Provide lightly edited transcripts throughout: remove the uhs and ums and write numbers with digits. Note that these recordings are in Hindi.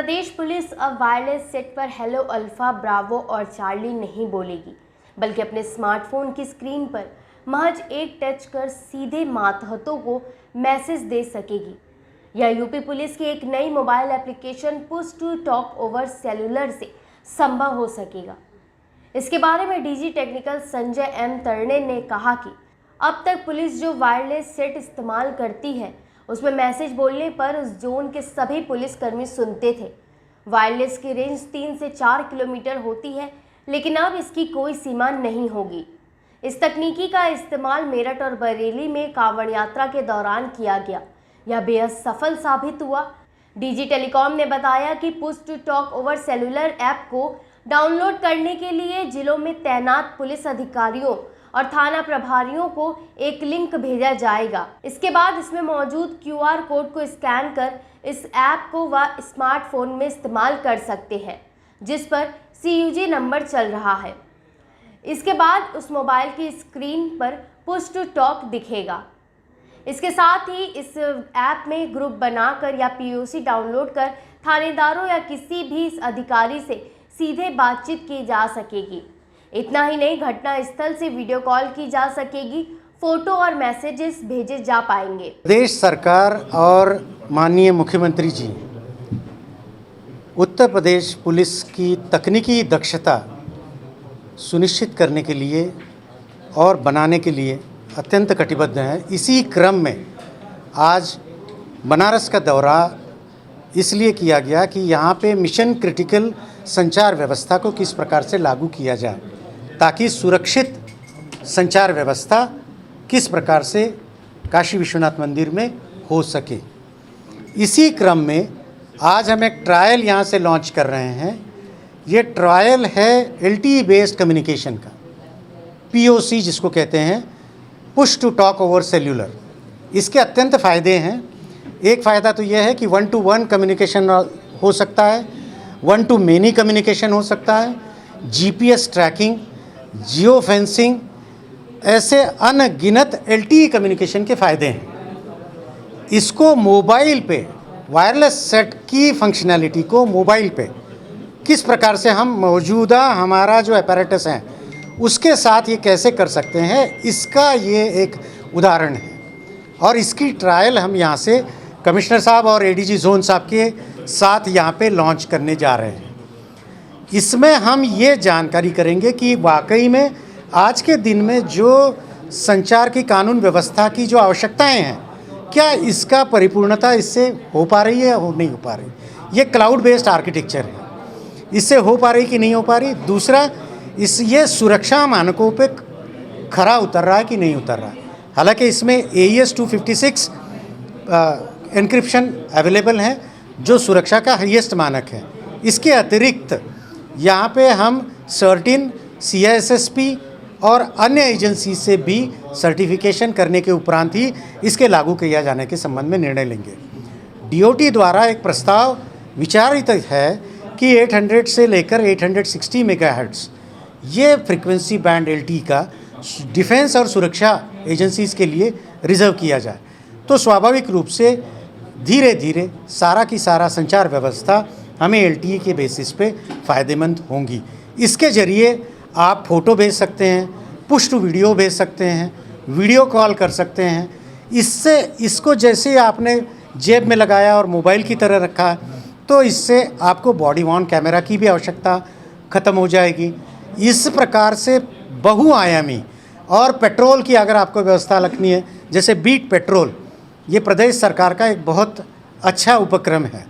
प्रदेश पुलिस अब वायरलेस सेट पर हेलो अल्फा, ब्रावो और चार्ली नहीं बोलेगी, बल्कि अपने स्मार्टफोन की स्क्रीन पर महज एक टच कर सीधे मातहतों को मैसेज दे सकेगी। यह यूपी पुलिस की एक नई mobile application push to talk over cellular से संभव हो सकेगा। इसके बारे में डीजी टेक्निकल संजय एम तरणे ने कहा कि अब तक पुलिस जो वायरलेस सेट इस्तेमाल करती है उसमें मैसेज बोलने पर उस जोन के सभी पुलिसकर्मी सुनते थे। वायरलेस की रेंज 3 से 4 किलोमीटर होती है, लेकिन अब इसकी कोई सीमा नहीं होगी। इस तकनीकी का इस्तेमाल मेरठ और बरेली में कांवड़ यात्रा के दौरान किया गया। यह बेहद सफल साबित हुआ। डीजी टेलीकॉम ने बताया कि push to talk over cellular app को डाउनलोड करने के लिए जिलों में तैनात पुलिस अधिकारियों और थाना प्रभारियों को एक लिंक भेजा जाएगा। इसके बाद इसमें मौजूद QR कोड को स्कैन कर इस ऐप को वह स्मार्टफोन में इस्तेमाल कर सकते हैं जिस पर CUG नंबर चल रहा है। इसके बाद उस मोबाइल की स्क्रीन पर पुश टू टॉक दिखेगा। इसके साथ ही इस ऐप में ग्रुप बनाकर या POC डाउनलोड कर थानेदारों या किसी भी अधिकारी से सीधे बातचीत की जा सकेगी। इतना ही नहीं, घटना स्थल से वीडियो कॉल की जा सकेगी, फोटो और मैसेजेस भेजे जा पाएंगे। प्रदेश सरकार और माननीय मुख्यमंत्री जी उत्तर प्रदेश पुलिस की तकनीकी दक्षता सुनिश्चित करने के लिए और बनाने के लिए अत्यंत कटिबद्ध हैं। इसी क्रम में आज बनारस का दौरा इसलिए किया गया कि यहाँ पे मिशन क्रिटिकल संचार व्यवस्था को किस प्रकार से लागू किया जाए ताकि सुरक्षित संचार व्यवस्था किस प्रकार से काशी विश्वनाथ मंदिर में हो सके। इसी क्रम में आज हम एक ट्रायल यहाँ से लॉन्च कर रहे हैं। ये ट्रायल है LTE बेस्ड कम्युनिकेशन का, POC जिसको कहते हैं, push to talk over cellular. इसके अत्यंत फ़ायदे हैं। एक फ़ायदा तो यह है कि 1 to 1 कम्युनिकेशन हो सकता है, 1 to many कम्युनिकेशन हो सकता है, GPS ट्रैकिंग, जियो फेंसिंग, ऐसे अनगिनत LTE कम्युनिकेशन के फ़ायदे हैं। इसको मोबाइल पे वायरलेस सेट की फंक्शनैलिटी को मोबाइल पे किस प्रकार से हम मौजूदा हमारा जो अपैरेटस है उसके साथ ये कैसे कर सकते हैं, इसका ये एक उदाहरण है। और इसकी ट्रायल हम यहाँ से कमिश्नर साहब और ADG जोन साहब के साथ यहाँ पे लॉन्च करने जा रहे हैं। इसमें हम ये जानकारी करेंगे कि वाकई में आज के दिन में जो संचार की कानून व्यवस्था की जो आवश्यकताएं हैं, क्या इसका परिपूर्णता इससे हो पा रही है या नहीं हो पा रही। ये क्लाउड बेस्ड आर्किटेक्चर है, इससे हो पा रही कि नहीं हो पा रही। दूसरा, ये सुरक्षा मानकों पे खरा उतर रहा है कि नहीं उतर रहा है। हालांकि इसमें AES 256 एन्क्रिप्शन अवेलेबल है जो सुरक्षा का हाईएस्ट मानक है। इसके अतिरिक्त यहाँ पे हम सर्टिन CISSP और अन्य एजेंसी से भी सर्टिफिकेशन करने के उपरांत ही इसके लागू किया जाने के संबंध में निर्णय लेंगे। DOT द्वारा एक प्रस्ताव विचारित है कि 800 से लेकर 860 मेगाहर्ट्ज़ ये फ्रीक्वेंसी बैंड LTE का डिफेंस और सुरक्षा एजेंसीज़ के लिए रिजर्व किया जाए, तो स्वाभाविक रूप से धीरे धीरे सारा की सारा संचार व्यवस्था हमें LTE के बेसिस पे फ़ायदेमंद होंगी। इसके ज़रिए आप फ़ोटो भेज सकते हैं, पुश टू वीडियो भेज सकते हैं, वीडियो कॉल कर सकते हैं। इससे इसको जैसे आपने जेब में लगाया और मोबाइल की तरह रखा, तो इससे आपको बॉडी वॉर्न कैमरा की भी आवश्यकता ख़त्म हो जाएगी। इस प्रकार से बहुआयामी और पेट्रोल की अगर आपको व्यवस्था रखनी है, जैसे बीट पेट्रोल, ये प्रदेश सरकार का एक बहुत अच्छा उपक्रम है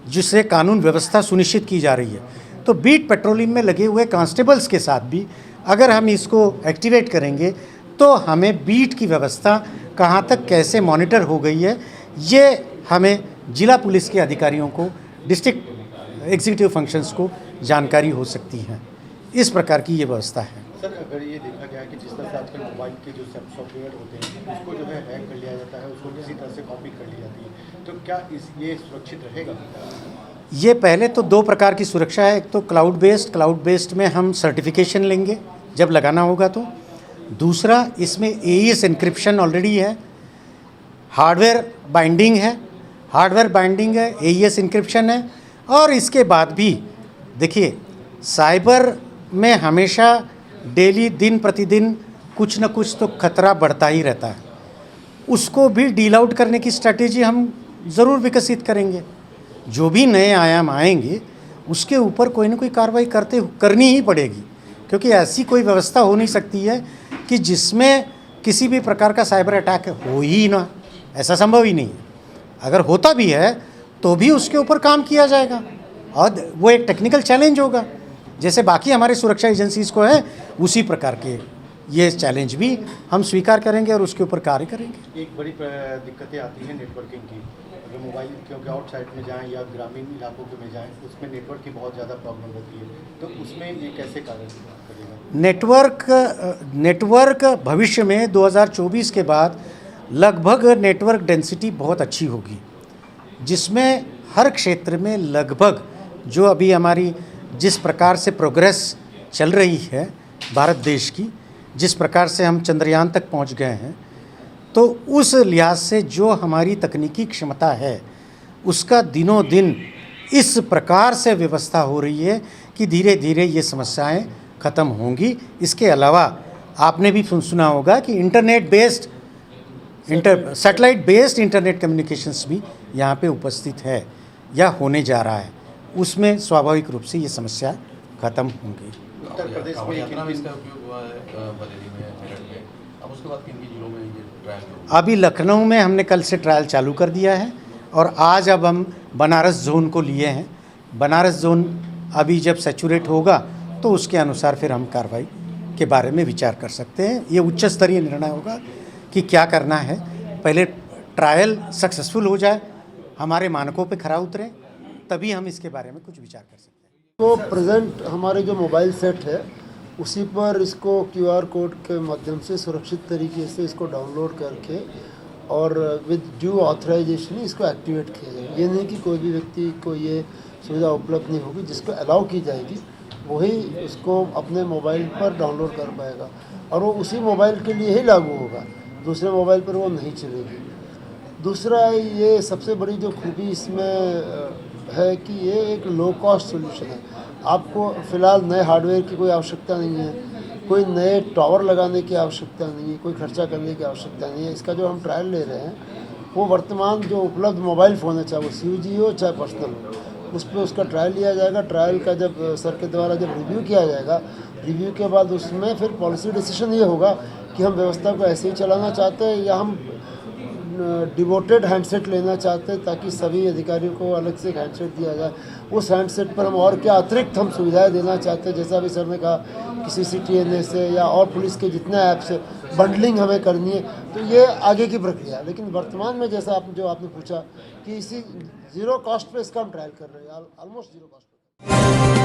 जिससे कानून व्यवस्था सुनिश्चित की जा रही है। तो बीट पेट्रोलिंग में लगे हुए कांस्टेबल्स के साथ भी अगर हम इसको एक्टिवेट करेंगे तो हमें बीट की व्यवस्था कहाँ तक कैसे मॉनिटर हो गई है, ये हमें जिला पुलिस के अधिकारियों को, डिस्ट्रिक्ट एग्जीक्यूटिव फंक्शंस को जानकारी हो सकती है। इस प्रकार की ये व्यवस्था है। सर, अगर ये देखा गया कि जिस तरह से आजकल मोबाइल के जो सॉफ्टवेयर होते हैं उसको जो है हैक कर लिया जाता है, उसको किसी तरह से कॉपी कर ली जाती है, तो क्या ये सुरक्षित रहेगा? ये पहले तो 2 प्रकार की सुरक्षा है। एक तो क्लाउड बेस्ड में हम सर्टिफिकेशन लेंगे जब लगाना होगा तो। दूसरा, इसमें AES एन्क्रिप्शन ऑलरेडी है, हार्डवेयर बाइंडिंग है, AES एन्क्रिप्शन है और इसके बाद भी देखिए, साइबर में हमेशा डेली दिन प्रतिदिन कुछ न कुछ तो खतरा बढ़ता ही रहता है। उसको भी डील आउट करने की स्ट्रैटेजी हम ज़रूर विकसित करेंगे। जो भी नए आयाम आएंगे उसके ऊपर कोई ना कोई कार्रवाई करनी ही पड़ेगी, क्योंकि ऐसी कोई व्यवस्था हो नहीं सकती है कि जिसमें किसी भी प्रकार का साइबर अटैक हो ही ना। ऐसा संभव ही नहीं है। अगर होता भी है तो भी उसके ऊपर काम किया जाएगा और वो एक टेक्निकल चैलेंज होगा। जैसे बाकी हमारे सुरक्षा एजेंसीज़ को है, उसी प्रकार के ये चैलेंज भी हम स्वीकार करेंगे और उसके ऊपर कार्य करेंगे। एक बड़ी दिक्कतें आती हैं नेटवर्किंग की। अगर मोबाइल क्योंकि आउटसाइड में जाएं या ग्रामीण इलाकों में जाएं, उसमें नेटवर्क की बहुत ज़्यादा प्रॉब्लम होती है, तो उसमें ये कैसे कार्य करेगा? नेटवर्क भविष्य में 2024 के बाद लगभग नेटवर्क डेंसिटी बहुत अच्छी होगी, जिसमें हर क्षेत्र में लगभग जो अभी हमारी जिस प्रकार से प्रोग्रेस चल रही है भारत देश की, जिस प्रकार से हम चंद्रयान तक पहुंच गए हैं, तो उस लिहाज से जो हमारी तकनीकी क्षमता है उसका दिनों दिन इस प्रकार से व्यवस्था हो रही है कि धीरे धीरे ये समस्याएं ख़त्म होंगी। इसके अलावा आपने भी सुना होगा कि सैटेलाइट बेस्ड इंटरनेट कम्युनिकेशंस भी यहाँ पे उपस्थित है या होने जा रहा है। उसमें स्वाभाविक रूप से ये समस्या ख़त्म होंगी। उत्तर प्रदेश में यात्रा में इसका उपयोग हुआ है बरेली में, मेरठ में। अब उसके बाद किन जिलों में ये ट्रायल? अभी लखनऊ में हमने कल से ट्रायल चालू कर दिया है और आज अब हम बनारस जोन को लिए हैं। बनारस जोन अभी जब सैचुरेट होगा तो उसके अनुसार फिर हम कार्रवाई के बारे में विचार कर सकते हैं। ये उच्च स्तरीय निर्णय होगा कि क्या करना है। पहले ट्रायल सक्सेसफुल हो जाए, हमारे मानकों पे खरा उतरे, तभी हम इसके बारे में कुछ विचार कर सकते हैं। तो प्रेजेंट हमारे जो मोबाइल सेट है उसी पर इसको QR कोड के माध्यम से सुरक्षित तरीके से इसको डाउनलोड करके और विद ड्यू ऑथराइजेशन इसको एक्टिवेट किया जाएगा। ये नहीं कि कोई भी व्यक्ति को ये सुविधा उपलब्ध नहीं होगी। जिसको अलाउ की जाएगी वही उसको अपने मोबाइल पर डाउनलोड कर पाएगा और वो उसी मोबाइल के लिए ही लागू होगा, दूसरे मोबाइल पर वो नहीं चलेगी। दूसरा, ये सबसे बड़ी जो खूबी इसमें है कि ये एक लो कॉस्ट सोल्यूशन है। आपको फ़िलहाल नए हार्डवेयर की कोई आवश्यकता नहीं है, कोई नए टावर लगाने की आवश्यकता नहीं है, कोई खर्चा करने की आवश्यकता नहीं है। इसका जो हम ट्रायल ले रहे हैं वो वर्तमान जो उपलब्ध मोबाइल फ़ोन है, चाहे वो CUG हो चाहे पर्सनल हो, उस पर उसका ट्रायल लिया जाएगा। ट्रायल का जब सर के द्वारा जब रिव्यू किया जाएगा, रिव्यू के बाद उसमें फिर पॉलिसी डिसीजन ये होगा कि हम व्यवस्था को ऐसे ही चलाना चाहते हैं या हम डिवोटेड हैंडसेट लेना चाहते हैं ताकि सभी अधिकारियों को अलग से एक हैंडसेट दिया जाए। उस हैंडसेट पर हम और क्या अतिरिक्त हम सुविधाएं देना चाहते हैं, जैसा अभी सर ने कहा कि CCTNA से या और पुलिस के जितने ऐप से बंडलिंग हमें करनी है, तो ये आगे की प्रक्रिया है। लेकिन वर्तमान में जैसा आपने पूछा कि इसी ज़ीरो कॉस्ट पे इसका हम ट्रायल कर रहे हैं, ऑलमोस्ट ज़ीरो कॉस्ट पे।